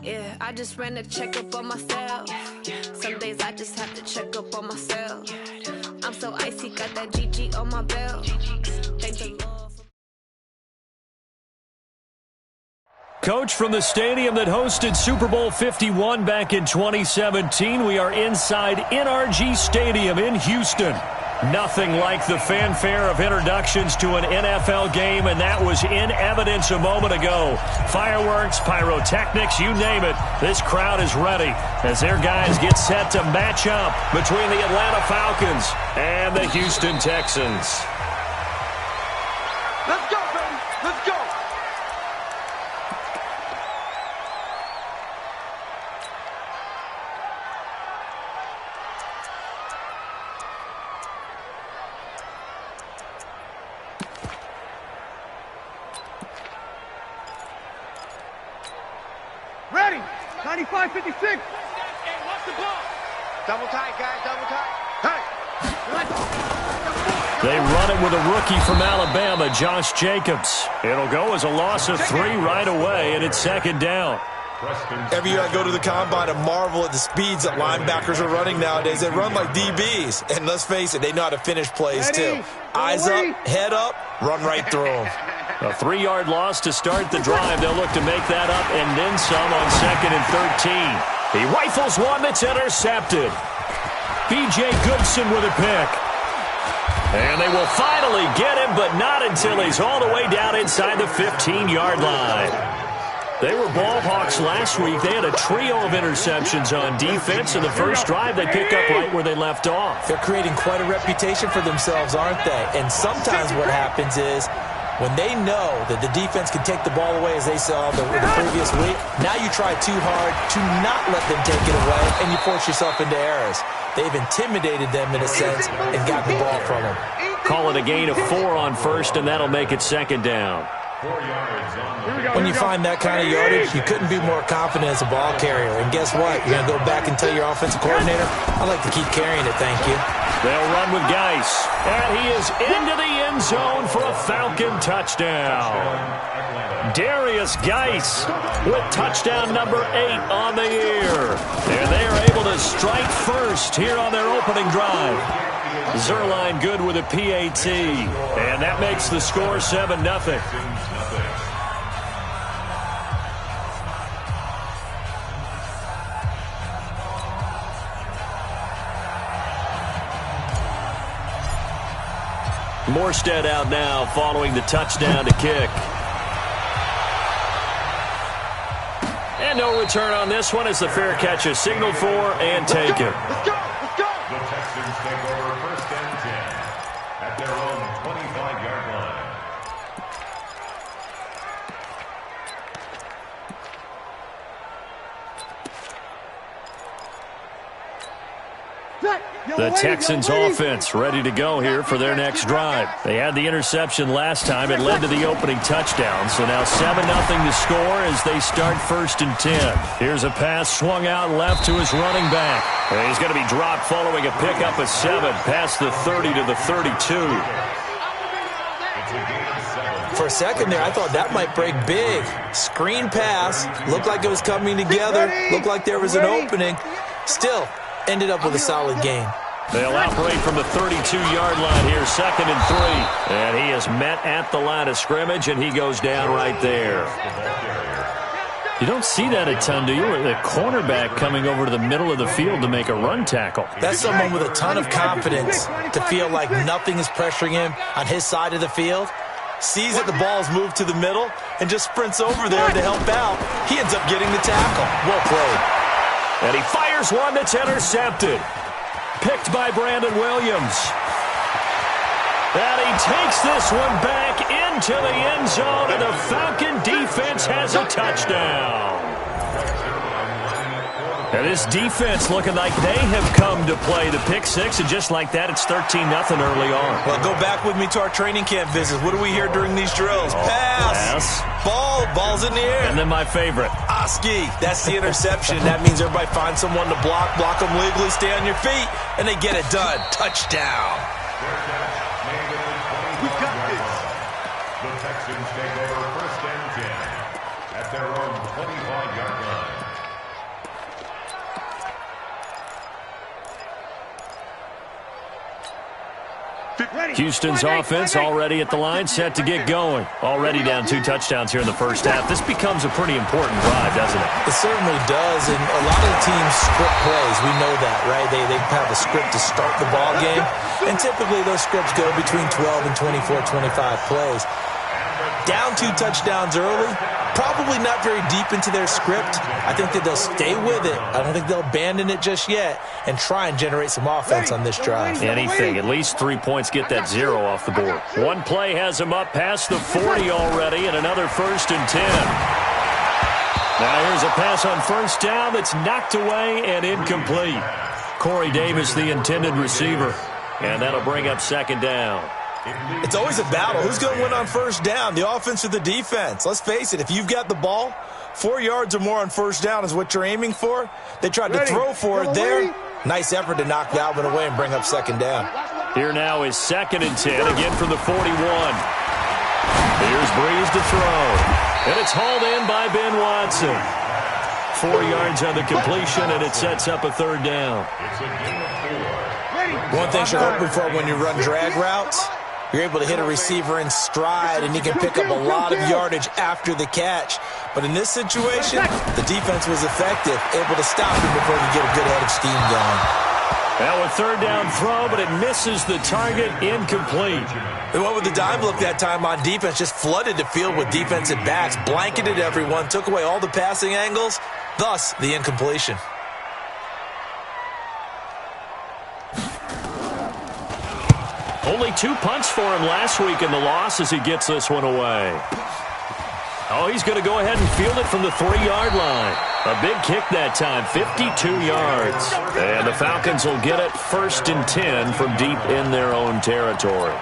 Yeah, I just ran a checkup on myself. Some days I just have to check up on myself. I'm so icy, got that GG on my belt. Thank the Lord. Coach, from the stadium that hosted Super Bowl 51 back in 2017, we are inside NRG Stadium in Houston. Nothing like the fanfare of introductions to an NFL game, and that was in evidence a moment ago. Fireworks, pyrotechnics, you name it. This crowd is ready as their guys get set to match up between the Atlanta Falcons and the Houston Texans. Let's go, baby. Let's go. Ready. 95-56. Watch the ball. Double tight, guys. Double tight. Hey. They run it with a rookie from Alabama, Josh Jacobs. It'll go as a loss of 3 right away, and it's second down. Every year I go to the combine and marvel at the speeds that linebackers are running nowadays. They run like DBs. And let's face it, they know how to finish plays too. Eyes up, head up, run right through them. A 3-yard loss to start the drive. They'll look to make that up and then some on 2nd and 13. He rifles one that's intercepted. B.J. Goodson with a pick. And they will finally get him, but not until he's all the way down inside the 15-yard line. They were ball hawks last week. They had a trio of interceptions on defense, and the first drive they pick up right where they left off. They're creating quite a reputation for themselves, aren't they? And sometimes what happens is when they know that the defense can take the ball away as they saw the previous week, now you try too hard to not let them take it away, and you force yourself into errors. They've intimidated them in a sense and gotten the ball from them. Call it a gain of 4 on first, and that'll make it second down. When you find that kind of yardage, you couldn't be more confident as a ball carrier. And guess what? You're going to go back and tell your offensive coordinator, I'd like to keep carrying it, thank you. They'll run with Geis. And he is into the end zone for a Falcon touchdown. Darius Geis with touchdown number 8 on the year. And they are able to strike first here on their opening drive. Zerline good with a PAT. And that makes the score 7-0. Morstead out now following the touchdown to kick. And no return on this one as the fair catch is signaled for and taken. Let's go. Let's go. The Texans take over 1st and 10 at their own 25-yard line. The Texans offense ready to go here for their next drive. They had the interception last time. It led to the opening touchdown. So now 7-0 to score as they start 1st and 10. Here's a pass swung out left to his running back. And he's going to be dropped following a pickup of 7 past the 30 to the 32. For a second there, I thought that might break big. Screen pass. Looked like it was coming together. Looked like there was an opening. Still, ended up with a solid game. They'll operate from the 32-yard line here, 2nd and 3. And he is met at the line of scrimmage, and he goes down right there. You don't see that a ton, do you? The cornerback coming over to the middle of the field to make a run tackle. That's someone with a ton of confidence to feel like nothing is pressuring him on his side of the field. Sees that the ball's moved to the middle and just sprints over there to help out. He ends up getting the tackle. Well played. And he fires one that's intercepted. Picked by Brandon Williams. And he takes this one back into the end zone, and the Falcon defense has a touchdown. And this defense looking like they have come to play. The pick 6, and just like that, it's 13-0 early on. Well, go back with me to our training camp visits. What do we hear during these drills? Pass. Ball's in the air. And then my favorite. Oski. That's the interception. That means everybody finds someone to block them legally, stay on your feet, and they get it done. Touchdown. We got this. The Texans take over 1st and 10 at their own 25-yard line. Houston's offense already at the line, set to get going. Already down 2 touchdowns here in the first half. This becomes a pretty important drive, doesn't it? It certainly does, and a lot of the teams script plays. We know that, right? They have a script to start the ball game, and typically those scripts go between 12 and 24, 25 plays. Down 2 touchdowns early, probably not very deep into their script. I think that they'll stay with it. I don't think they'll abandon it just yet and try and generate some offense on this drive. Anything, at least 3 points, get that 0 off the board. One play has them up past the 40 already, and another 1st and 10. Now here's a pass on 1st down that's knocked away and incomplete. Corey Davis, the intended receiver, and that'll bring up 2nd down. It's always a battle. Who's going to win on 1st down, the offense or the defense? Let's face it, if you've got the ball, 4 yards or more on 1st down is what you're aiming for. They tried to throw for it there. Nice effort to knock that one away and bring up 2nd down. Here now is 2nd and 10, again from the 41. Here's Breeze to throw. And it's hauled in by Ben Watson. 4 yards on the completion, and it sets up a 3rd down. One thing you're hoping for when you run drag routes, you're able to hit a receiver in stride, and he can pick up a lot of yardage after the catch. But in this situation, the defense was effective, able to stop him before he get a good head of steam going. Now a 3rd down throw, but it misses the target, incomplete. They went with the dime look that time on defense, just flooded the field with defensive backs, blanketed everyone, took away all the passing angles, thus the incompletion. Only 2 punts for him last week in the loss as he gets this one away. Oh, he's going to go ahead and field it from the 3-yard line. A big kick that time, 52 yards. And the Falcons will get it 1st and 10 from deep in their own territory.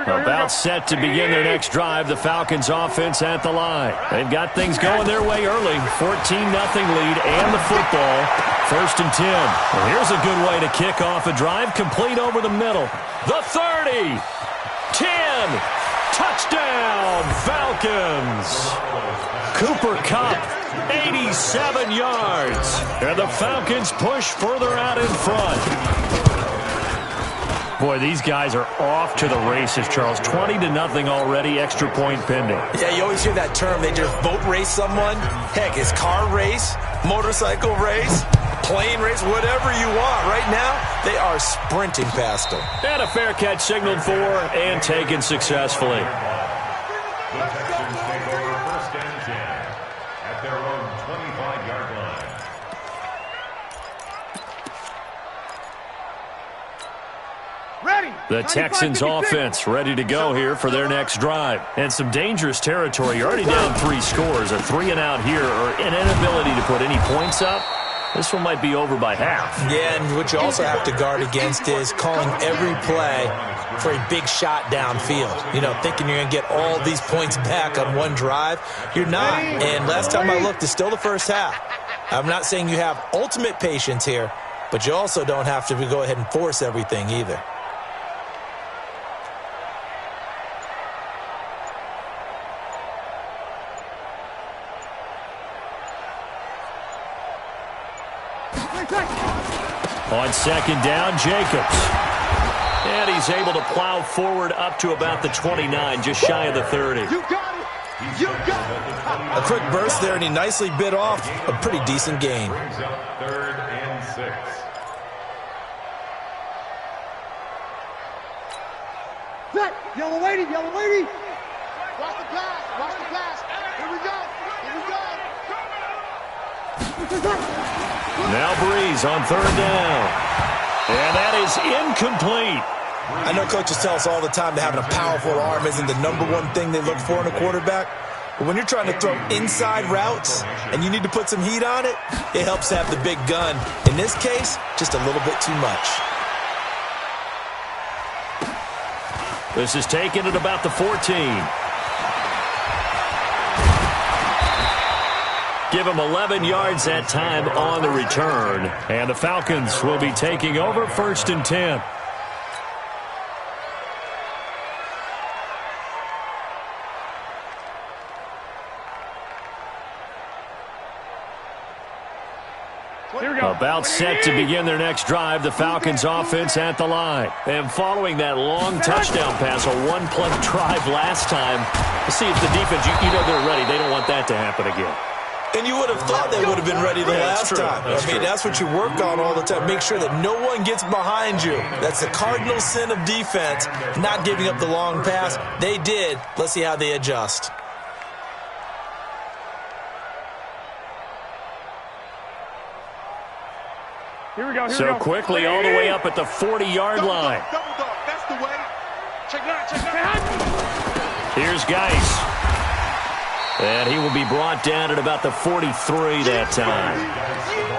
About set to begin their next drive, the Falcons offense at the line. They've got things going their way early. 14-0 lead and the football. 1st and 10. Well, here's a good way to kick off a drive, complete over the middle. The 30. 10. Touchdown, Falcons. Cooper Kupp, 87 yards. And the Falcons push further out in front. Boy, these guys are off to the races, Charles. 20-0 already, extra point pending. Yeah, you always hear that term. They just boat race someone. Heck, it's car race, motorcycle race, plane race, whatever you want. Right now, they are sprinting past them. And a fair catch signaled for and taken successfully. The Texans take over 1st and 10 at their own 25-yard line. The Texans offense ready to go here for their next drive. And some dangerous territory. You're already down 3 scores. A 3-and-out here or an inability to put any points up. This one might be over by half. Yeah, and what you also have to guard against is calling every play for a big shot downfield. You know, thinking you're going to get all these points back on one drive. You're not. And last time I looked, it's still the first half. I'm not saying you have ultimate patience here, but you also don't have to go ahead and force everything either. On 2nd down, Jacobs. And he's able to plow forward up to about the 29, just shy of the 30. You got it! You got it! A quick burst there, and he nicely bit off a pretty decent gain. Brings up 3rd and 6. Set! Yellow lady! Yellow lady! Watch the pass! Watch the pass! Here we go! Here we go! Now Breeze on 3rd down. And that is incomplete. I know coaches tell us all the time that having a powerful arm isn't the #1 thing they look for in a quarterback. But when you're trying to throw inside routes and you need to put some heat on it, it helps to have the big gun. In this case, just a little bit too much. This is taken at about the 14. Give him 11 yards that time on the return. And the Falcons will be taking over 1st and 10. About set to begin their next drive, the Falcons offense at the line. And following that long touchdown pass, a one-play drive last time, let's see if the defense, you know they're ready. They don't want that to happen again. And you would have thought they would have been ready the last time. That's what you work on all the time. Make sure that no one gets behind you. That's the cardinal sin of defense, not giving up the long pass. They did. Let's see how they adjust. Here we go. So quickly all the way up at the 40-yard line. Double dog. That's the way. Check it out. Here's Geis. And he will be brought down at about the 43 that time.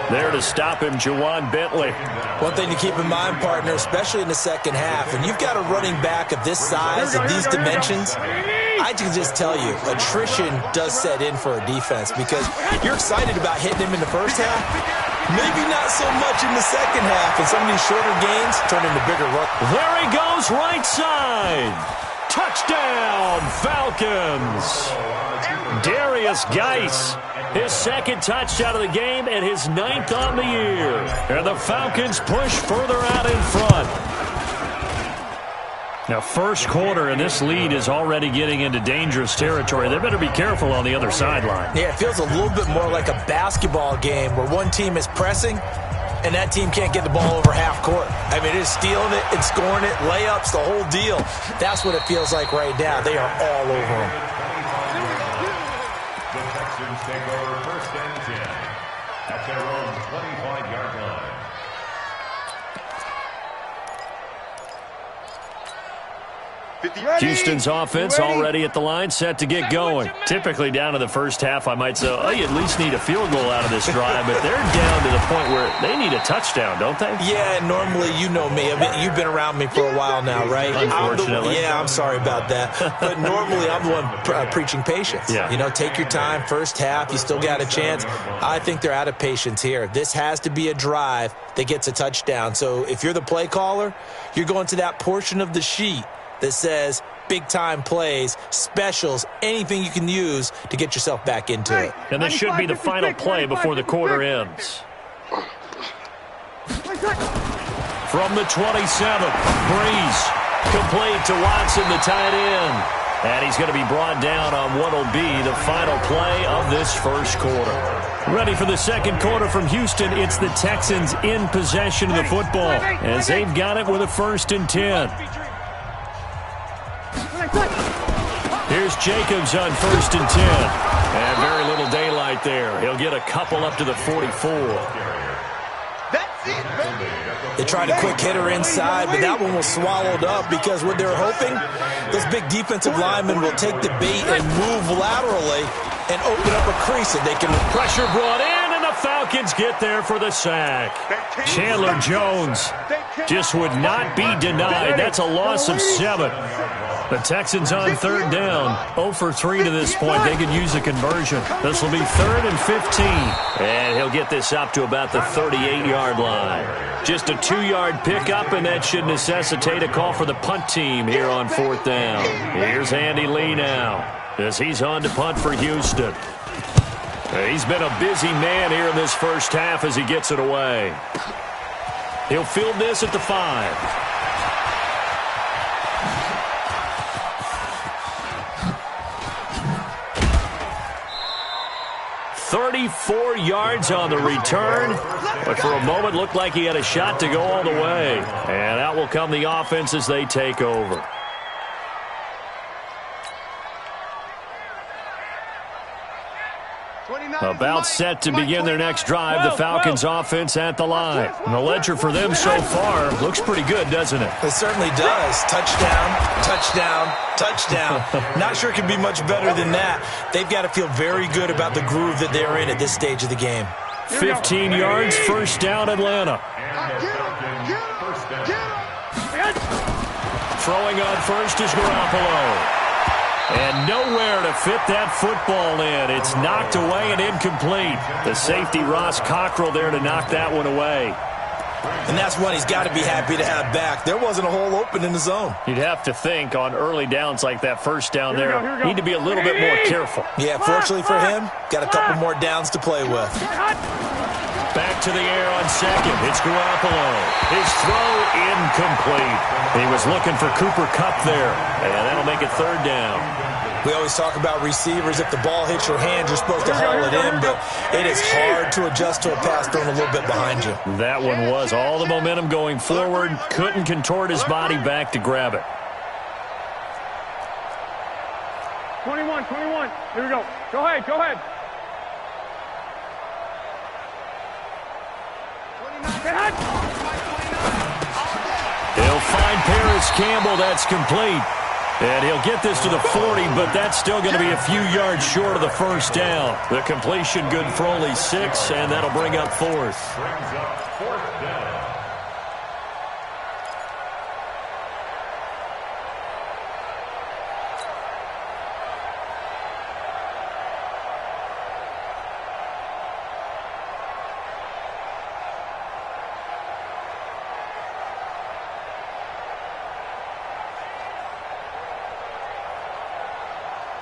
There to stop him, Juwan Bentley. One thing to keep in mind, partner, especially in the second half, and you've got a running back of this size and these dimensions, I can just tell you, attrition does set in for a defense because you're excited about hitting him in the first half. Maybe not so much in the second half, and some of these shorter gains turn into bigger runs. There he goes, right side. Touchdown, Falcons. Darius Geis, his second touchdown of the game and his 9th on the year. And the Falcons push further out in front. Now, first quarter, and this lead is already getting into dangerous territory. They better be careful on the other sideline. Yeah, it feels a little bit more like a basketball game where one team is pressing and that team can't get the ball over half court. I mean, it's stealing it and scoring it, layups, the whole deal. That's what it feels like right now. They are all over them. The Texans take over first and 10 at their own 25-yard line. Houston's offense already at the line, set to get going. Typically down to the first half, I might say, oh, you at least need a field goal out of this drive, but they're down to the point where they need a touchdown, don't they? Yeah, normally, you know me. I mean, you've been around me for a while now, right? Unfortunately. I'm sorry about that. But normally, I'm the one preaching patience. Yeah. You know, take your time, first half, you still got a chance. I think they're out of patience here. This has to be a drive that gets a touchdown. So if you're the play caller, you're going to that portion of the sheet that says big-time plays, specials, anything you can use to get yourself back into it. And this should be the final play before the quarter ends. From the 27, Breeze, complete to Watson, the tight end. And he's going to be brought down on what will be the final play of this first quarter. Ready for the second quarter from Houston. It's the Texans in possession of the football as they've got it with a 1st and 10. Here's Jacobs on 1st and 10. And very little daylight there. He'll get a couple up to the 44. They tried a quick hitter inside, but that one was swallowed up because what they're hoping, those big defensive linemen will take the bait and move laterally and open up a crease that they can. Pressure brought in, and the Falcons get there for the sack. Chandler Jones just would not be denied. That's a loss of 7. The Texans on 3rd down, 0 for 3 to this point. They could use a conversion. This will be 3rd and 15. And he'll get this up to about the 38-yard line. Just a 2-yard pickup, and that should necessitate a call for the punt team here on 4th down. Here's Andy Lee now as he's on to punt for Houston. He's been a busy man here in this first half as he gets it away. He'll field this at the 5. 34 yards on the return, but for a moment looked like he had a shot to go all the way. And out will come the offense as they take over. About set to begin their next drive, the Falcons offense at the line. And the ledger for them so far looks pretty good, doesn't it? It certainly does. Touchdown, touchdown, touchdown. Not sure it can be much better than that. They've got to feel very good about the groove that they're in at this stage of the game. 15 yards, 1st down, Atlanta. Throwing on 1st is Garoppolo. And nowhere to fit that football in. It's knocked away and incomplete. The safety, Ross Cockrell, there to knock that one away. And that's one he's got to be happy to have back. There wasn't a hole open in the zone. You'd have to think on early downs like that 1st down there, need to be a little bit more careful. Yeah, fortunately for him, got a couple more downs to play with. Back to the air on second. It's Garoppolo. His throw incomplete. He was looking for Cooper Kupp there, and that'll make it third down. We always talk about receivers. If the ball hits your hand, you're supposed to haul it in, but it is hard to adjust to a pass thrown a little bit behind you. That one was all the momentum going forward. Couldn't contort his body back to grab it. 21. Here we go. Go ahead. He'll find Paris Campbell. That's complete. And he'll get this to the 40, but that's still going to be a few yards short of the first down. The completion good for only 6, and that'll bring up fourth. Brings up fourth down.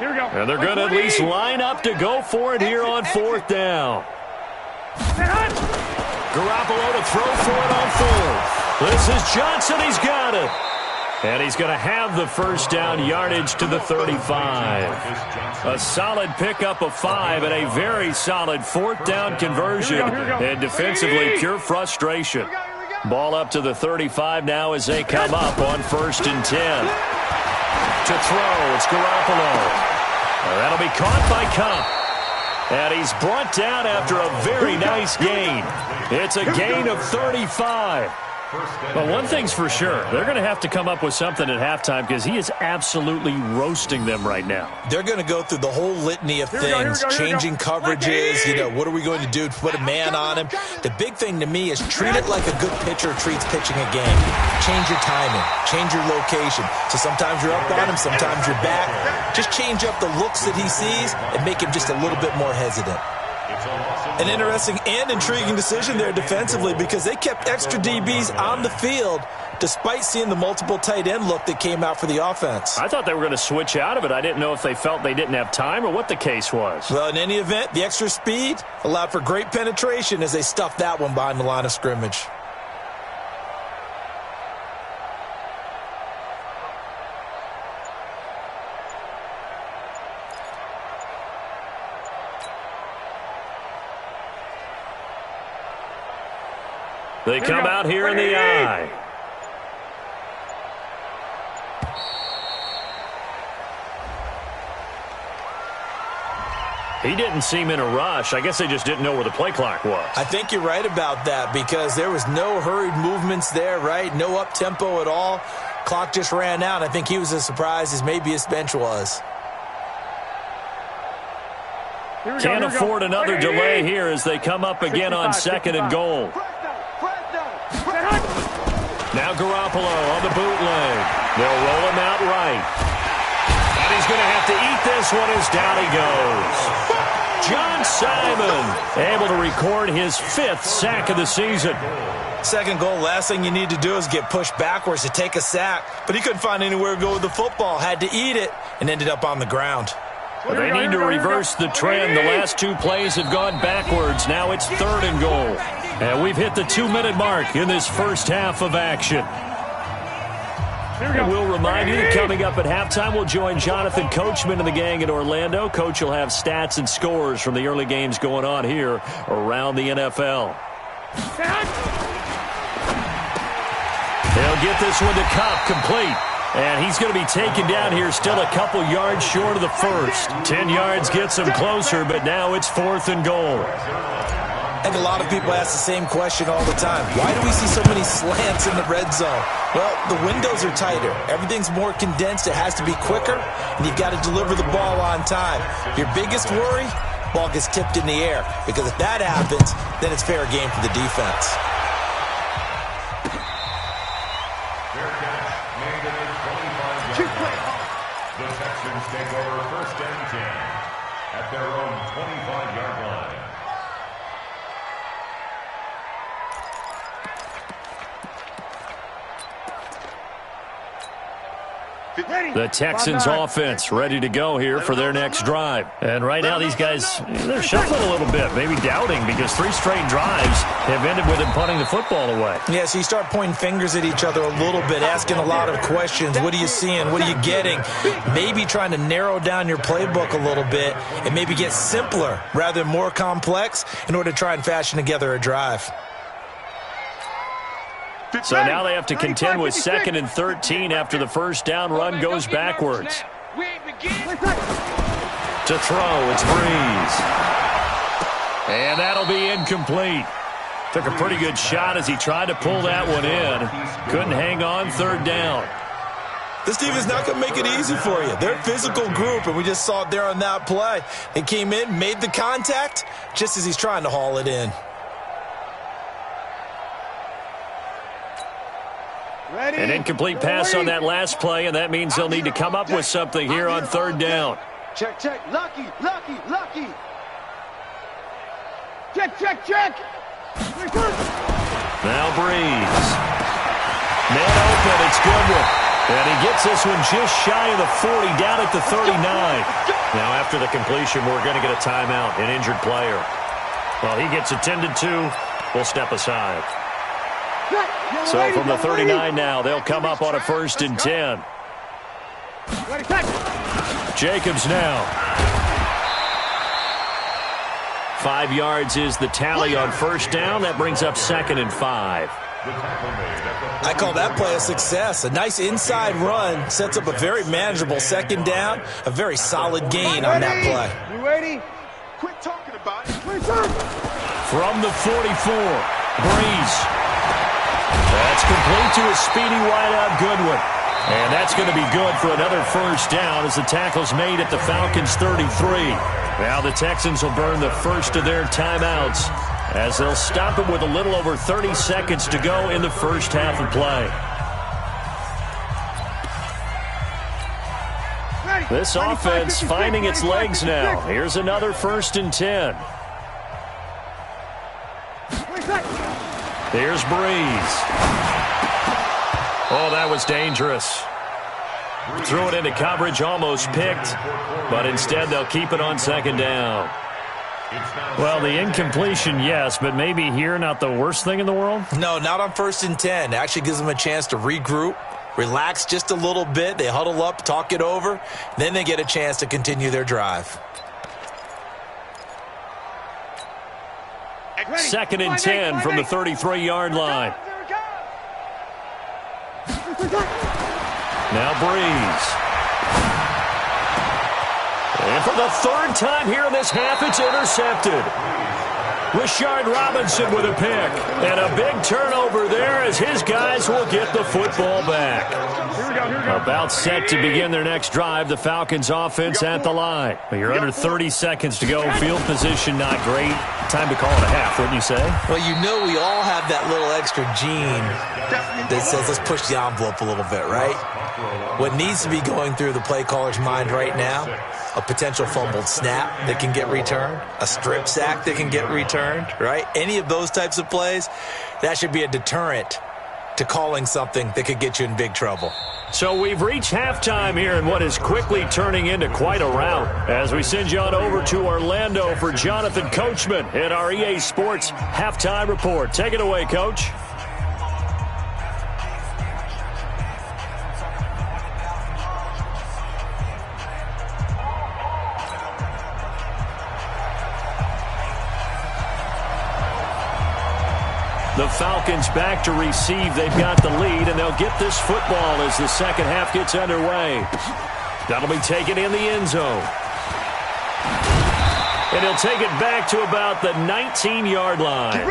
Here we go. And they're going to at least line up to go for it here on fourth down. Garoppolo to throw for it on fourth. This is Johnson. He's got it. And he's going to have the first down, yardage to the 35. A solid pickup of 5 and a very solid fourth down conversion. And defensively, pure frustration. Ball up to the 35 now as they come up on 1st and 10. To throw, it's Garoppolo. That'll be caught by Kupp. And he's brought down after a very nice gain. It's a gain of 35. But one thing's for sure, they're going to have to come up with something at halftime because he is absolutely roasting them right now. They're going to go through the whole litany of things, changing coverages, what are we going to do to put a man on him? The big thing to me is treat it like a good pitcher treats pitching a game. Change your timing, change your location. So sometimes you're up on him, sometimes you're back. Just change up the looks that he sees and make him just a little bit more hesitant. An interesting and intriguing decision there defensively because they kept extra DBs on the field despite seeing the multiple tight end look that came out for the offense. I thought they were going to switch out of it. I didn't know if they felt they didn't have time or what the case was. Well, in any event, the extra speed allowed for great penetration as they stuffed that one behind the line of scrimmage. They come out here in the eye. He didn't seem in a rush. I guess they just didn't know where the play clock was. I think you're right about that because there was no hurried movements there, right? No up-tempo at all. Clock just ran out. I think he was as surprised as maybe his bench was. Can't afford another delay here as they come up again on 2nd and goal. Now Garoppolo on the bootleg. They'll roll him out right. And he's going to have to eat this one as down he goes. John Simon able to record his 5th sack of the season. 2nd goal, last thing you need to do is get pushed backwards to take a sack. But he couldn't find anywhere to go with the football. Had to eat it and ended up on the ground. They need to reverse the trend. The last 2 plays have gone backwards. Now it's 3rd and goal. And we've hit the 2-minute mark in this first half of action. And we'll remind you that coming up at halftime, we'll join Jonathan Coachman and the gang in Orlando. Coach will have stats and scores from the early games going on here around the NFL. They'll get this one to Kupp complete. And he's going to be taken down here still a couple yards short of the first. 10 yards gets him closer, but now it's 4th and goal. I think a lot of people ask the same question all the time. Why do we see so many slants in the red zone? Well, the windows are tighter. Everything's more condensed. It has to be quicker, and you've got to deliver the ball on time. Your biggest worry, ball gets tipped in the air, because if that happens, then it's fair game for the defense. The Texans take over 1st and 10 at their own 25-yard line. The Texans offense ready to go here for their next drive. And right now these guys, they're shuffling a little bit, maybe doubting, because 3 straight drives have ended with them punting the football away. Yeah, so you start pointing fingers at each other a little bit, asking a lot of questions. What are you seeing? What are you getting? Maybe trying to narrow down your playbook a little bit and maybe get simpler rather than more complex in order to try and fashion together a drive. So now they have to contend with 2nd and 13 after the first down run goes backwards. To throw, it's Breeze. And that'll be incomplete. Took a pretty good shot as he tried to pull that one in. Couldn't hang on, 3rd down. This team is not going to make it easy for you. They're a physical group, and we just saw it there on that play. They came in, made the contact, just as he's trying to haul it in. An incomplete pass on that last play, and that means they'll need to come up with something here on 3rd down. Check, check. Lucky. Check. Now Breeze. Man open, it's Goodwin. And he gets this one just shy of the 40, down at the 39. Now after the completion, we're going to get a timeout, an injured player. Well, he gets attended to. We'll step aside. So from the 39 now, they'll come up on a 1st and 10. Jacobs now. 5 yards is the tally on 1st down. That brings up 2nd and 5. I call that play a success. A nice inside run sets up a very manageable 2nd down. A very solid gain on that play. You ready? Quit talking about it. From the 44, Breeze. That's complete to a speedy wideout Goodwin. And that's going to be good for another 1st down as the tackle's made at the Falcons' 33. Now the Texans will burn the first of their timeouts as they'll stop it with a little over 30 seconds to go in the first half of play. This offense finding its legs now. Here's another 1st and 10. Here's Breeze. Oh, that was dangerous. Threw it into coverage, almost picked, but instead they'll keep it on 2nd down. Well, the incompletion, yes, but maybe here not the worst thing in the world? No, not on 1st and 10. It actually gives them a chance to regroup, relax just a little bit. They huddle up, talk it over, then they get a chance to continue their drive. 2nd and 10 from the 33-yard line. Now Breeze. And for the 3rd time here in this half, it's intercepted. Rashard Robinson with a pick. And a big turnover there as his guys will get the football back. About set to begin their next drive, the Falcons offense at the line. You're under 30 seconds to go. Field position not great. Time to call it a half, wouldn't you say? Well, you know we all have that little extra gene that says let's push the envelope a little bit, right? What needs to be going through the play caller's mind right now, a potential fumbled snap that can get returned, a strip sack that can get returned, right? Any of those types of plays, that should be a deterrent to calling something that could get you in big trouble. So we've reached halftime here in what is quickly turning into quite a rout as we send you on over to Orlando for Jonathan Coachman in our EA Sports Halftime Report. Take it away, Coach. The Falcons back to receive. They've got the lead, and they'll get this football as the second half gets underway. That'll be taken in the end zone. And he'll take it back to about the 19-yard line.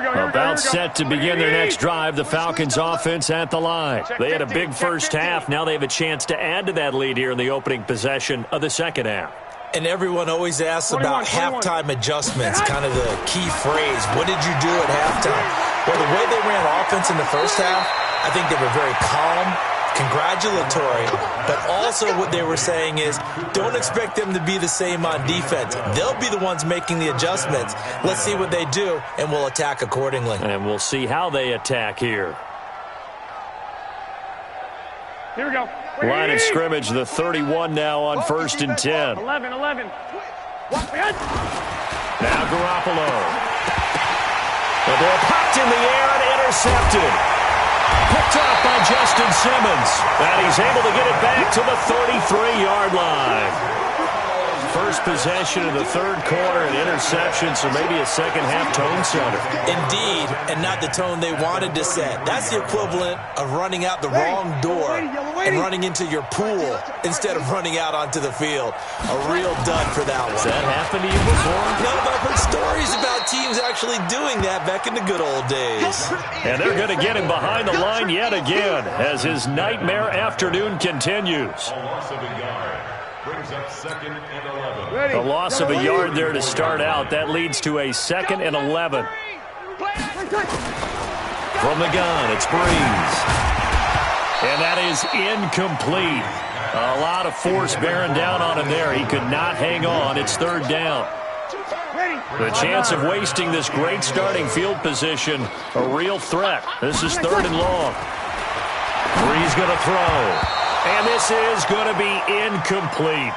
About set to begin their next drive, the Falcons offense at the line. They had a big first half. Now they have a chance to add to that lead here in the opening possession of the second half. And everyone always asks about halftime adjustments, kind of the key phrase. What did you do at halftime? Well, the way they ran offense in the first half, I think they were very calm, congratulatory, but also what they were saying is don't expect them to be the same on defense. They'll be the ones making the adjustments. Let's see what they do, and we'll attack accordingly. And we'll see how they attack here. Here we go. Line of scrimmage, the 31 now on 1st and 10. 11. Now Garoppolo. The ball popped in the air and intercepted. Picked up by Justin Simmons. And he's able to get it back to the 33-yard line. First possession of the third quarter, an interception, so maybe a second-half tone setter. Indeed, and not the tone they wanted to set. That's the equivalent of running out the wrong door and running into your pool instead of running out onto the field. A real dud for that one. Has that happened to you before? No, but I've heard stories about teams actually doing that back in the good old days. And they're going to get him behind the line yet again as his nightmare afternoon continues. A loss of a yard. Brings up 2nd and 11. A loss of a yard there to start out. That leads to a 2nd and 11. From the gun, it's Breeze. And that is incomplete. A lot of force bearing down on him there. He could not hang on. It's 3rd down. The chance of wasting this great starting field position, a real threat. This is 3rd and long. Breeze going to throw. And this is going to be incomplete.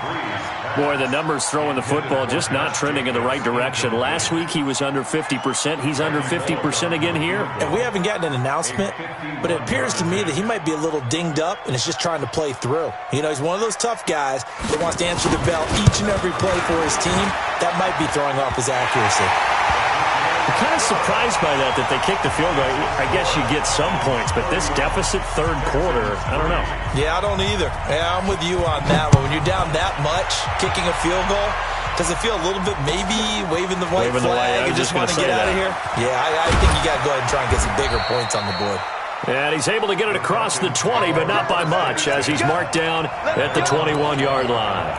Boy, the numbers throwing the football just not trending in the right direction. Last week he was under 50%. He's under 50% again here. And we haven't gotten an announcement, but it appears to me that he might be a little dinged up and is just trying to play through. You know, he's one of those tough guys that wants to answer the bell each and every play for his team. That might be throwing off his accuracy. I'm kind of surprised by that they kicked the field goal. I guess you get some points, but this deficit third quarter, I don't know. Yeah, I don't either. Yeah, I'm with you on that one. When you're down that much, kicking a field goal, does it feel a little bit maybe waving the white flag and just want to get out of here? Yeah, I think you got to go ahead and try and get some bigger points on the board. And he's able to get it across the 20, but not by much, as he's marked down at the 21-yard line.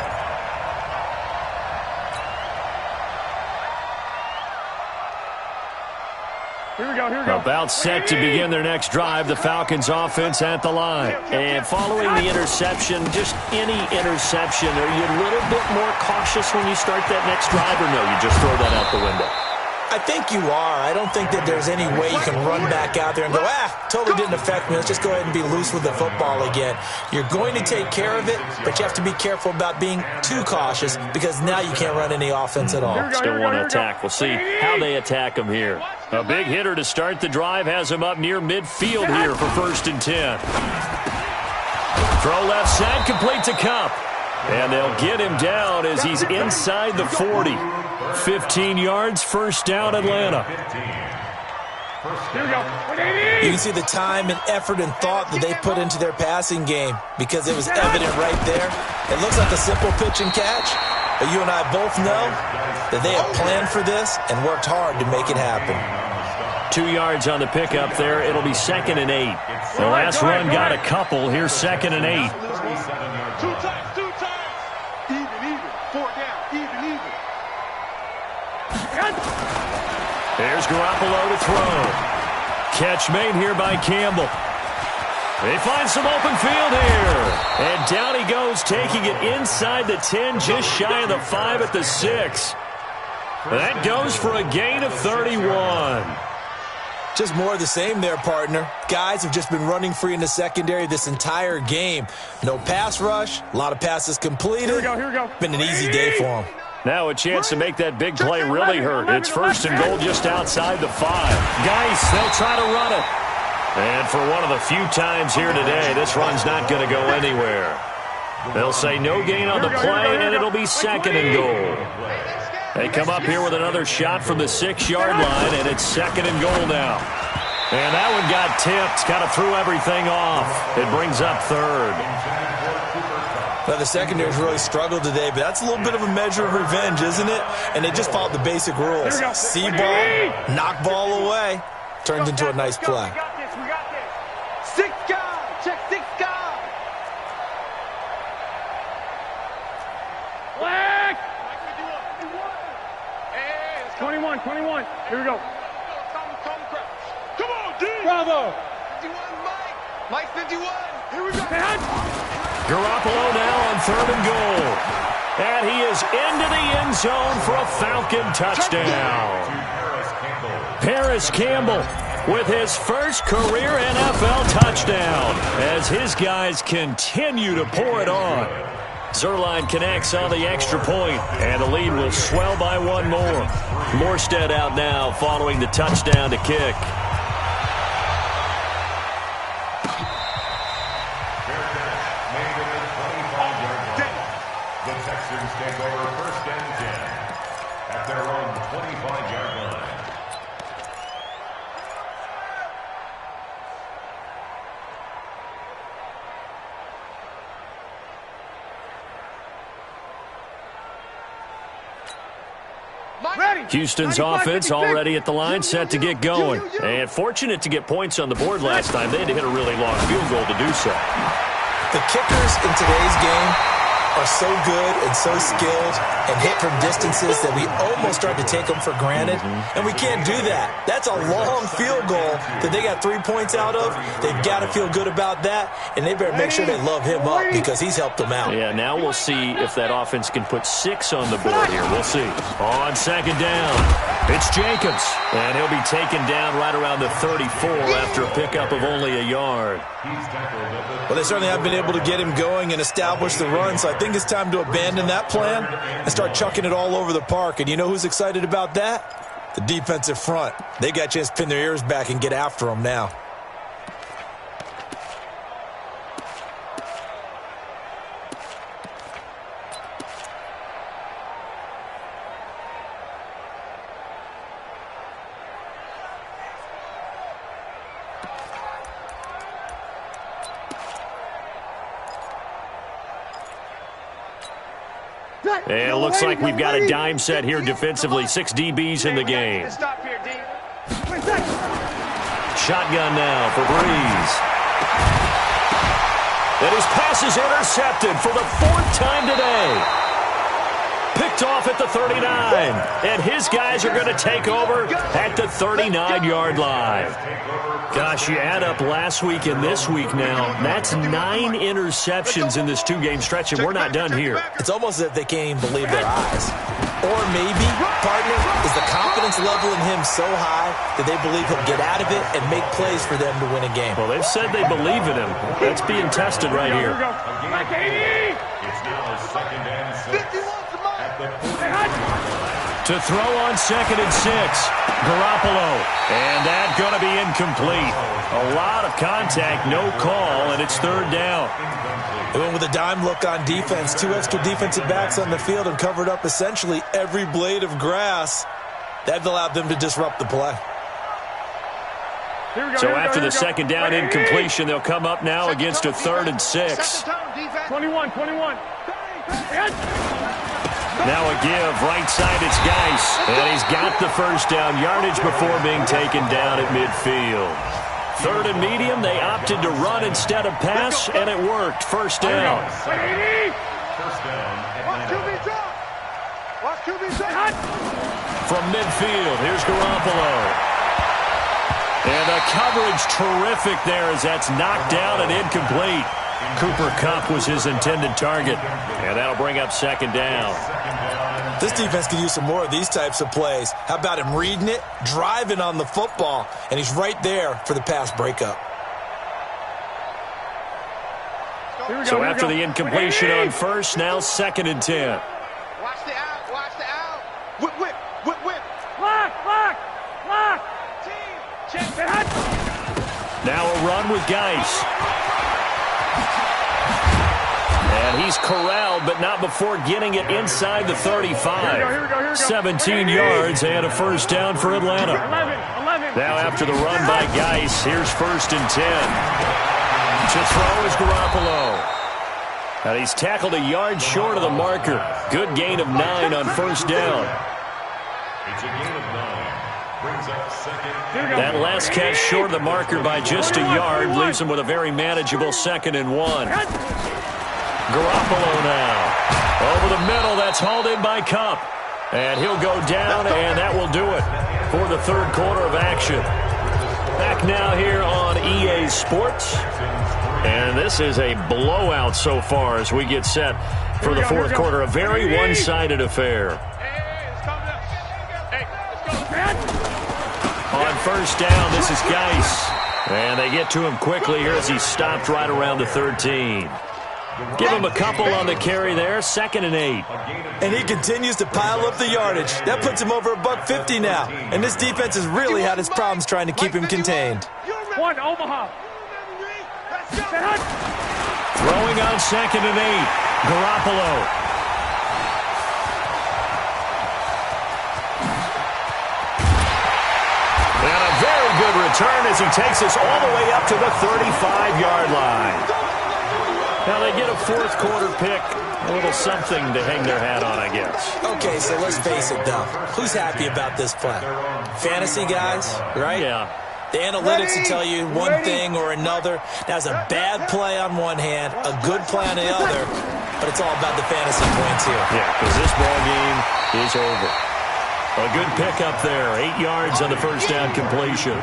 Here we go. About set to begin their next drive, the Falcons offense at the line. And following the interception, just any interception, are you a little bit more cautious when you start that next drive, or no, you just throw that out the window? I think you are. I don't think that there's any way you can run back out there and go, totally didn't affect me. Let's just go ahead and be loose with the football again. You're going to take care of it, but you have to be careful about being too cautious because now you can't run any offense at all. Still want to attack. We'll see how they attack him here. A big hitter to start the drive has him up near midfield here for 1st and 10. Throw left side, complete to Kupp. And they'll get him down as he's inside the 40. 15 yards, 1st down, Atlanta. Here we go. You can see the time and effort and thought that they put into their passing game because it was evident right there. It looks like a simple pitch and catch, but you and I both know that they have planned for this and worked hard to make it happen. 2 yards on the pickup there. It'll be 2nd and 8. The last run got a couple. Here's 2nd and 8. Two times. Even. 4 down. Even. There's Garoppolo to throw. Catch made here by Campbell. They find some open field here. And down he goes, taking it inside the 10, just shy of the 5 at the 6. That goes for a gain of 31. Just more of the same there, partner. Guys have just been running free in the secondary this entire game. No pass rush, a lot of passes completed. Here we go. Been an easy day for them. Now a chance to make that big play really hurt. It's 1st and goal just outside the 5. Guys, they'll try to run it. And for one of the few times here today, this run's not going to go anywhere. They'll say no gain on the play, and it'll be 2nd and goal. They come up here with another shot from the 6-yard line, and it's 2nd and goal now. And that one got tipped, kind of threw everything off. It brings up 3rd. Well, the secondary's really struggled today, but that's a little bit of a measure of revenge, isn't it? And they just followed the basic rules. See ball, knock ball away, turns into a nice play. We got this. 6 guys. Check 6 guys. Black. 21. Here we go. Come on, D. Bravo. Mike 51. Here we go. Garoppolo now on 3rd and goal. And he is into the end zone for a Falcon touchdown. Paris Campbell with his first career NFL touchdown as his guys continue to pour it on. Zerline connects on the extra point, and the lead will swell by one more. Morstead out now following the touchdown to kick. The Texans take over 1st and 10 at their own 25-yard line. Houston's offense already at the line, set to get going. And fortunate to get points on the board last time. They had to hit a really long field goal to do so. The kickers in today's game are so good and so skilled and hit from distances that we almost start to take them for granted, and we can't do that. That's a long field goal that they got 3 points out of. They've got to feel good about that, and they better make sure they love him up because he's helped them out. Yeah, now we'll see if that offense can put 6 on the board here. We'll see. On 2nd down, it's Jacobs, and he'll be taken down right around the 34 after a pickup of only a yard. Well, they certainly have been able to get him going and establish the run, so I think it's time to abandon that plan and start chucking it all over the park. And you know who's excited about that? The defensive front. They got a chance to pin their ears back and get after him now. And it looks like we've got a dime set here defensively. 6 DBs in the game. Shotgun now for Breeze. And his pass is intercepted for the 4th time today. Picked off at the 39. And his guys are going to take over at the 39-yard line. Gosh, you add up last week and this week now. That's 9 interceptions in this 2-game stretch, and we're not done here. It's almost as if they can't even believe their eyes. Or maybe, partner, is the confidence level in him so high that they believe he'll get out of it and make plays for them to win a game. Well, they've said they believe in him. That's being tested right here. It's now 2nd and 6 at the 40. To throw on 2nd and 6. Garoppolo. And that's going to be incomplete. A lot of contact, no call, and it's 3rd down. They went with a dime look on defense. 2 extra defensive backs on the field and covered up essentially every blade of grass. That allowed them to disrupt the play. So after the 2nd down incompletion, they'll come up now against a 3rd and 6. 21. Now a give, right side, it's Geis. And he's got the 1st down yardage before being taken down at midfield. 3rd and medium, they opted to run instead of pass, and it worked. 1st down. From midfield, here's Garoppolo. And the coverage terrific there as that's knocked down and incomplete. Cooper Kupp was his intended target. And that'll bring up 2nd down. This defense could use some more of these types of plays. How about him reading it, driving on the football, and he's right there for the pass breakup. So after the incompletion on 1st, now 2nd and 10. Watch the out. Whip. Lock. Team, check that. Now a run with Geis. And he's corralled, but not before getting it inside the 35. Here we go. 17 yards and a 1st down for Atlanta. 11. Now after the run by Geis, here's 1st and 10. To throw is Garoppolo. And he's tackled a yard short of the marker. Good gain of 9 on 1st down. It's a gain of 9. Brings up 2nd. That last catch short of the marker by just a yard leaves him with a very manageable 2nd and 1. Garoppolo now. Over the middle, that's hauled in by Kupp. And he'll go down, and that will do it for the 3rd quarter of action. Back now here on EA Sports. And this is a blowout so far as we get set for the fourth quarter. A very one-sided affair. On first down, this is Geis. And they get to him quickly here as he stopped right around the 13. Give him a couple on the carry there, 2nd and 8. And he continues to pile up the yardage. That puts him over $150 now. And this defense has really had its problems trying to keep him contained. One, Omaha. Throwing on 2nd and 8. Garoppolo. And a very good return as he takes us all the way up to the 35-yard line. Now they get a fourth quarter pick. A little something to hang their hat on, I guess. Okay, so let's face it, though. Who's happy about this play? Fantasy guys, right? Yeah. The analytics will tell you one thing or another. That's a bad play on one hand, a good play on the other, but it's all about the fantasy points here. Yeah, because this ball game is over. A good pickup there. 8 yards on the first down completion.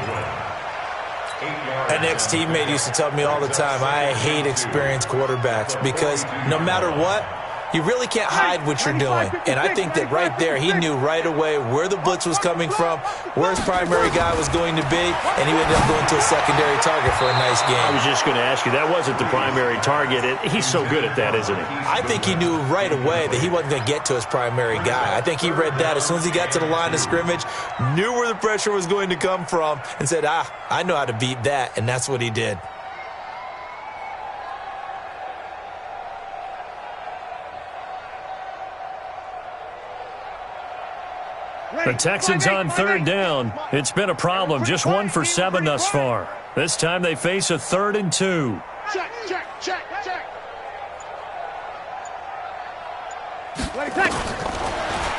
An ex-teammate used to tell me all the time, I hate experienced quarterbacks because no matter what, you really can't hide what you're doing. And I think that right there, he knew right away where the blitz was coming from, where his primary guy was going to be, and he ended up going to a secondary target for a nice game. I was just going to ask you, that wasn't the primary target. He's so good at that, isn't he? I think he knew right away that he wasn't going to get to his primary guy. I think he read that as soon as he got to the line of scrimmage, knew where the pressure was going to come from, and said, I know how to beat that, and that's what he did. The Texans on third down. It's been a problem. Just 1 for 7 thus far. This time they face a 3rd and 2. Check.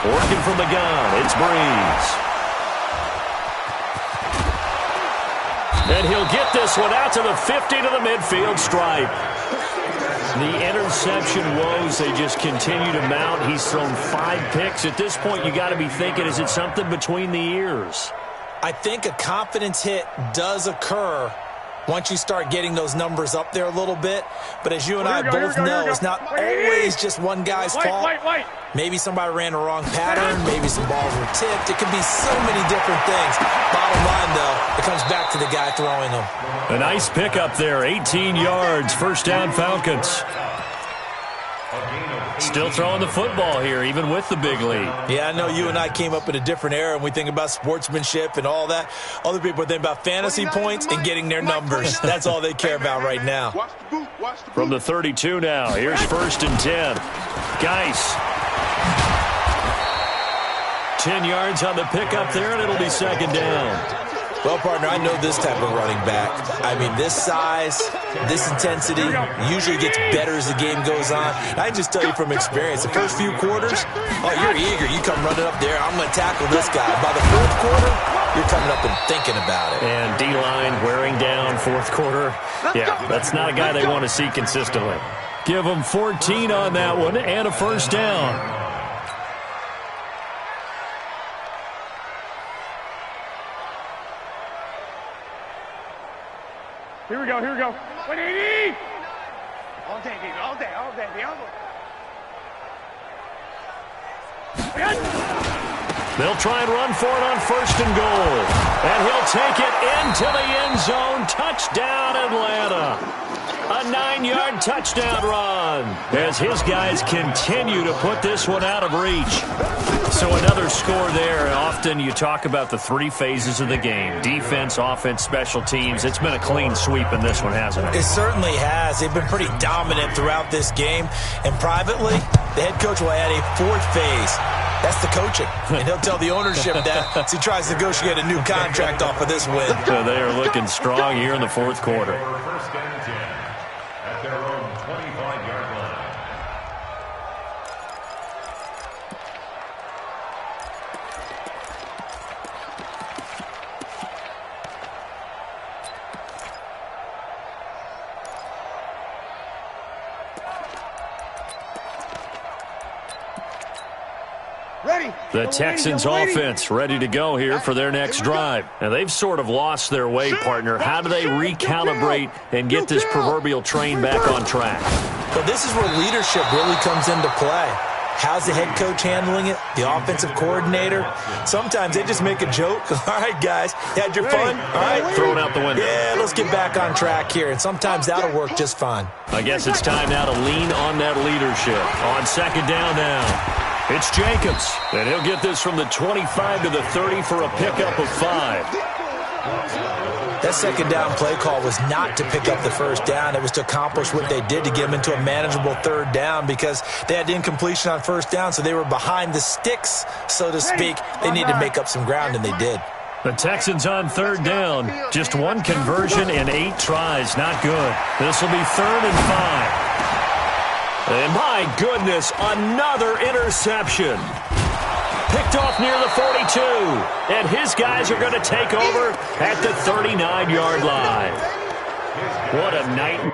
Working from the gun. It's Breeze. And he'll get this one out to the 50 to the midfield stripe. The interception woes, they just continue to mount. He's thrown 5 picks. At this point, you got to be thinking, is it something between the ears? I think a confidence hit does occur once you start getting those numbers up there a little bit. But as you and I both know, it's not always just one guy's fault. Maybe somebody ran the wrong pattern. Maybe some balls were tipped. It could be so many different things. Bottom line, though, it comes back to the guy throwing them. A nice pickup there, 18 yards, first down Falcons. Still throwing the football here, even with the big lead. Yeah, I know you and I came up in a different era, and we think about sportsmanship and all that. Other people think about fantasy points and getting their numbers. That's all they care about right now. From the 32 now, here's 1st and 10. Geis. 10 yards on the pickup there, and it'll be 2nd down. Well, partner, I know this type of running back. I mean, this size, this intensity usually gets better as the game goes on. I just tell you from experience, the first few quarters, you're eager. You come running up there, I'm going to tackle this guy. By the 4th quarter, you're coming up and thinking about it. And D-line wearing down 4th quarter. Yeah, that's not a guy they want to see consistently. Give them 14 on that one and a first down. Here we go. 180! All day, baby, all day. They'll try and run for it on 1st and goal. And he'll take it into the end zone. Touchdown, Atlanta. A 9-yard touchdown run as his guys continue to put this one out of reach. So another score there. Often you talk about the 3 phases of the game. Defense, offense, special teams. It's been a clean sweep in this one, hasn't it? It certainly has. They've been pretty dominant throughout this game. And privately, the head coach will add a 4th phase. That's the coaching. And he'll tell the ownership that as he tries to negotiate a new contract off of this win. So they are looking strong here in the 4th quarter. First and 10 at their own 25-yard line. The Texans offense ready to go here for their next drive. And they've sort of lost their way, partner. How do they recalibrate and get this proverbial train back on track? Well, this is where leadership really comes into play. How's the head coach handling it? The offensive coordinator? Sometimes they just make a joke. All right, guys, had your fun? All right. Throw it out the window. Yeah, let's get back on track here. And sometimes that'll work just fine. I guess it's time now to lean on that leadership. On second down now, it's Jacobs. And he'll get this from the 25 to the 30 for a pickup of 5. That second down play call was not to pick up the first down. It was to accomplish what they did to get them into a manageable third down because they had incompletion on first down, so they were behind the sticks, so to speak. They needed to make up some ground, and they did. The Texans on third down. Just one conversion in 8 tries. Not good. This will be 3rd and 5. And my goodness, another interception. Picked off near the 42. And his guys are going to take over at the 39-yard line. What a night.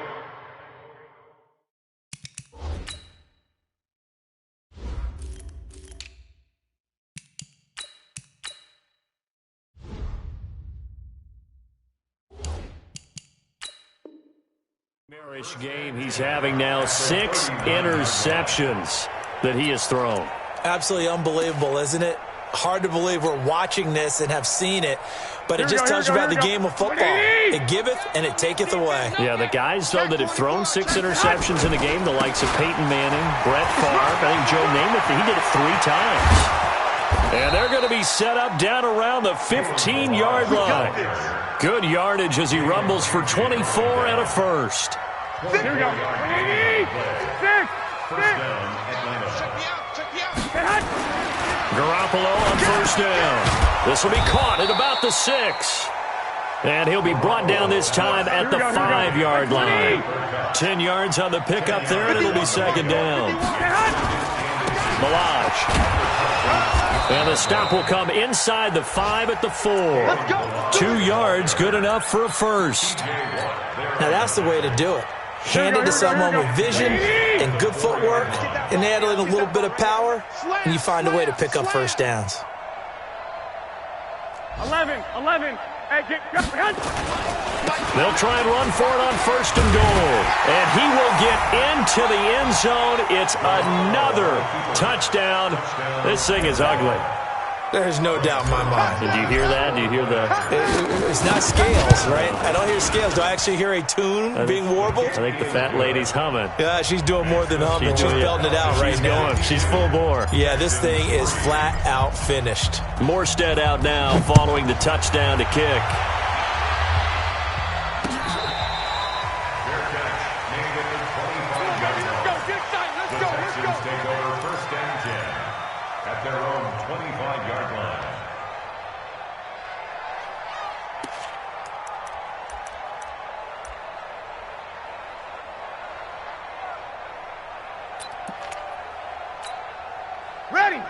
Marish game he's having now 6 interceptions that he has thrown. Absolutely unbelievable, isn't it? Hard to believe we're watching this and have seen it, but it just tells you about the game of football. It giveth and it taketh away. Yeah, the guys, though, that have thrown 6 interceptions in a game, the likes of Peyton Manning, Brett Favre, I think Joe Namath, he did it 3 times. And they're going to be set up down around the 15-yard line. Good yardage as he rumbles for 24 and a first. Here we go. 6. Garoppolo on first down. This will be caught at about the 6. And he'll be brought down this time at the 5-yard line. 10 yards on the pickup there, and it'll be second down. Milage. And the stop will come inside the 5 at the 4. 2 yards, good enough for a first. Now that's the way to do it. Hand it to someone with vision and good footwork and handling a little bit of power, and you find a way to pick up first downs. 11. They'll try and run for it on first and goal. And he will get into the end zone. It's another touchdown. This thing is ugly. There's no doubt in my mind. Did you hear that? Do you hear the... It's not scales, right? I don't hear scales. Do I actually hear a tune being warbled? I think the fat lady's humming. Yeah, she's doing more than humming. She's belting it out right now. She's full bore. Yeah, this thing is flat out finished. Morstead out now following the touchdown to kick.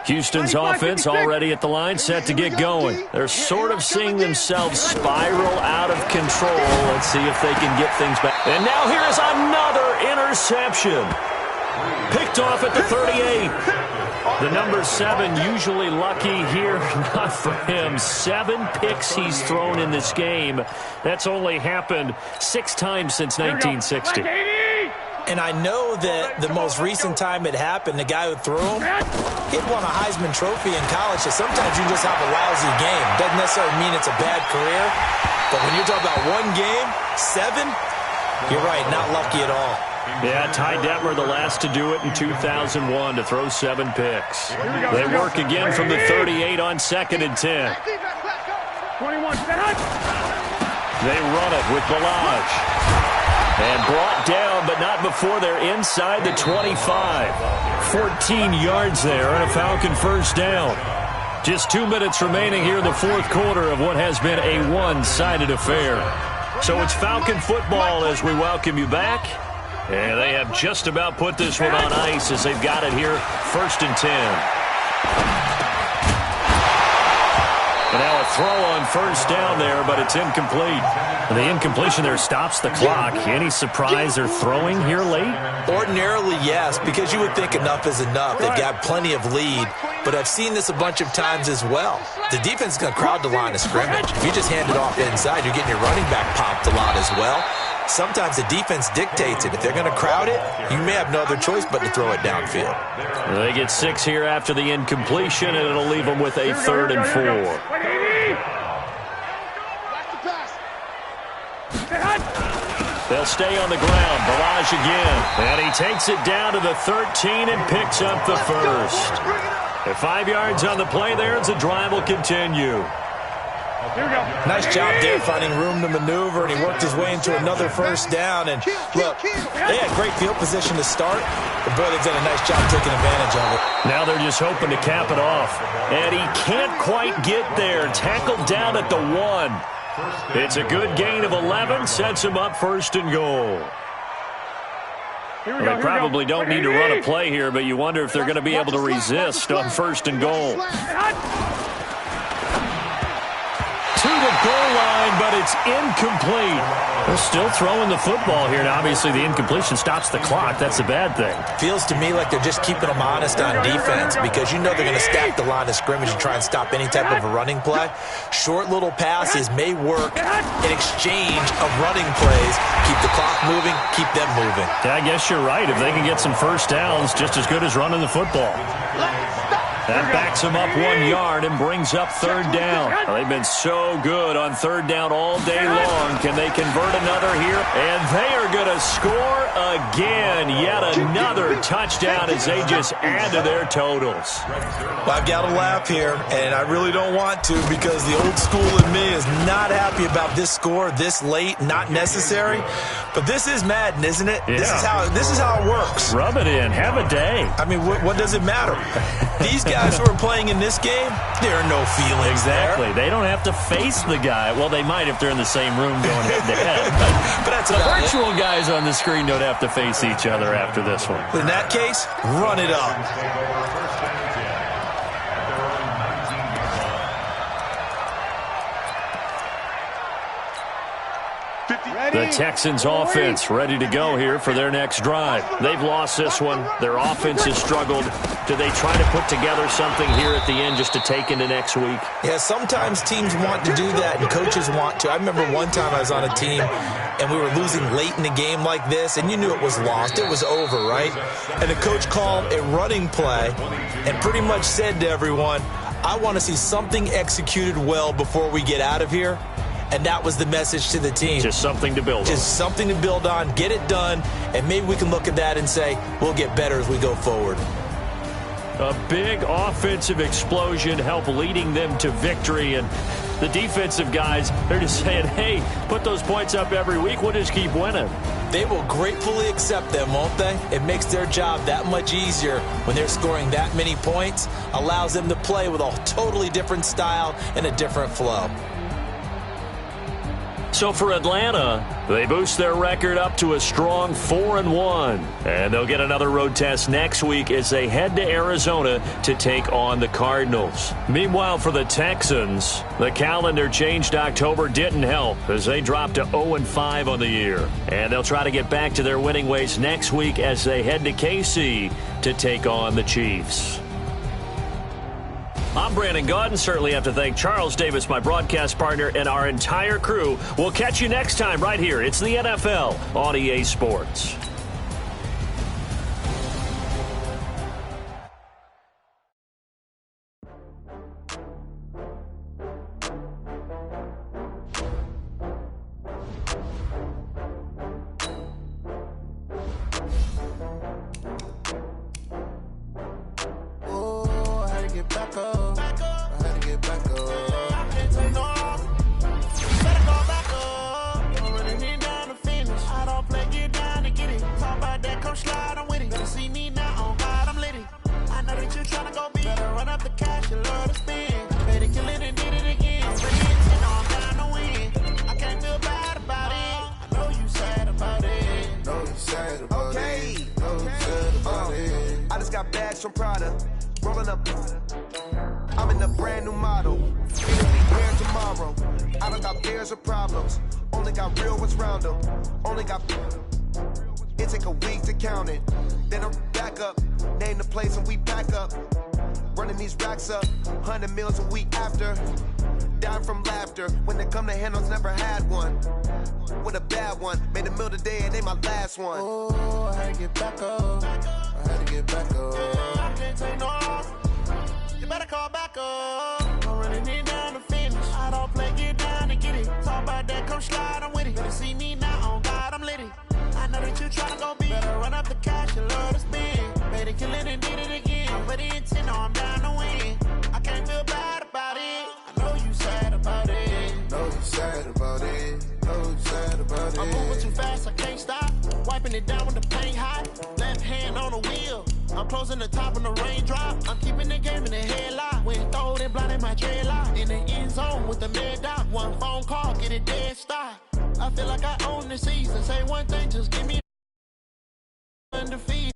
Houston's offense already at the line, set to get going. They're sort of seeing themselves spiral out of control. Let's see if they can get things back. And now here is another interception. Picked off at the 38. The number 7 usually lucky here. Not for him. 7 picks he's thrown in this game. That's only happened 6 times since 1960. And I know that the most recent time it happened, the guy who threw him, he won a Heisman Trophy in college. So sometimes you just have a lousy game. Doesn't necessarily mean it's a bad career. But when you're talking about one game, 7, you're right, not lucky at all. Yeah, Ty Detmer, the last to do it in 2001, to throw 7 picks. They work again from the 38 on 2nd and 10. 21. They run it with Milage. And brought down, but not before they're inside the 25. 14 yards there and a Falcon first down. Just 2 minutes remaining here in the 4th quarter of what has been a one-sided affair. So it's Falcon football as we welcome you back. And they have just about put this one on ice as they've got it here, 1st and 10. And now a throw on first down there, but it's incomplete. The incompletion there stops the clock. Any surprise they're throwing here late? Ordinarily, yes, because you would think enough is enough. They've got plenty of lead, but I've seen this a bunch of times as well. The defense is going to crowd the line of scrimmage. If you just hand it off inside, you're getting your running back popped a lot as well. Sometimes the defense dictates it. If they're going to crowd it, you may have no other choice but to throw it downfield. They get 6 here after the incompletion, and it'll leave them with a 3rd and 4. They'll stay on the ground. Barrage again. And he takes it down to the 13 and picks up the first. At 5 yards on the play there, as the drive will continue. Nice job there finding room to maneuver, and he worked his way into another first down. And look, they had great field position to start, but boy, they've done a nice job taking advantage of it. Now they're just hoping to cap it off. And he can't quite get there. Tackled down at the 1. It's a good gain of 11, sets him up 1st and goal. Well, they probably don't need to run a play here, but you wonder if they're going to be able to resist on 1st and goal. To the goal line, but it's incomplete. They're still throwing the football here, and obviously the incompletion stops the clock. That's a bad thing. Feels to me like they're just keeping them honest on defense, because you know they're going to stack the line of scrimmage and try and stop any type of a running play. Short little passes may work in exchange of running plays. Keep the clock moving, keep them moving. Yeah, I guess you're right. If they can get some first downs, just as good as running the football. That backs them up 1 yard and brings up 3rd down. Well, they've been so good on 3rd down all day long. Can they convert another here? And they are going to score again. Yet another touchdown as they just add to their totals. Well, I've got to laugh here, and I really don't want to, because the old school in me is not happy about this score this late, not necessary. But this is Madden, isn't it? Yeah. This is how it works. Rub it in. Have a day. I mean, what does it matter? These guys who are playing in this game, there are no feelings Exactly. there. They don't have to face the guy. Well, they might if they're in the same room going head-to-head. But that's the about virtual it. guys on the screen don't have to face each other after this one. In that case, run it up. The Texans offense ready to go here for their next drive. They've lost this one. Their offense has struggled. Do they try to put together something here at the end just to take into next week? Yeah, sometimes teams want to do that and coaches want to. I remember one time I was on a team and we were losing late in a game like this, and you knew it was lost. It was over, right? And the coach called a running play and pretty much said to everyone, I want to see something executed well before we get out of here. And that was the message to the team. Just something to build on. Just something to build on, get it done, and maybe we can look at that and say, we'll get better as we go forward. A big offensive explosion helped leading them to victory. And the defensive guys, they're just saying, hey, put those points up every week. We'll just keep winning. They will gratefully accept them, won't they? It makes their job that much easier when they're scoring that many points. Allows them to play with a totally different style and a different flow. So for Atlanta, they boost their record up to a strong 4-1. And they'll get another road test next week as they head to Arizona to take on the Cardinals. Meanwhile, for the Texans, the calendar changed. October didn't help as they dropped to 0-5 on the year. And they'll try to get back to their winning ways next week as they head to KC to take on the Chiefs. I'm Brandon Gaudin. Certainly have to thank Charles Davis, my broadcast partner, and our entire crew. We'll catch you next time right here. It's the NFL on EA Sports. Rolling up, I'm in a brand new model. tomorrow. I don't got fears or problems. Only got real ones round them. Only got... It take a week to count it. Then I'm back up. Name the place and we pack up. Running these racks up. 100 meals a week after. Dying from laughter. When they come to handles, never had one. With a bad one. Made a meal today and they my last one. Oh, I had to get back up. I had to get back up. I can't take no off. You better call back up. I'm running it down to finish. I don't play, get down and get it. Talk about that, come slide, I'm with it. Better see me now, on God, I'm lit it. I know that you tryna go big. Better run up the cash and love to spend. Made it, kill it, and did it again. I'm with the intent, no, I'm down to win. I can't feel bad about it. I know you sad about it. Know you sad about it. Know you sad about it. I'm moving too fast, I can't stop. Wiping it down when the paint hot. Left hand on the wheel. I'm closing the top when the raindrop. I'm keeping the game in the headlock. When throwed and blinded my dreadlock. In the end zone with the mad dot. One phone call, get it dead stop. I feel like I own the season. Say one thing, just give me undefeated.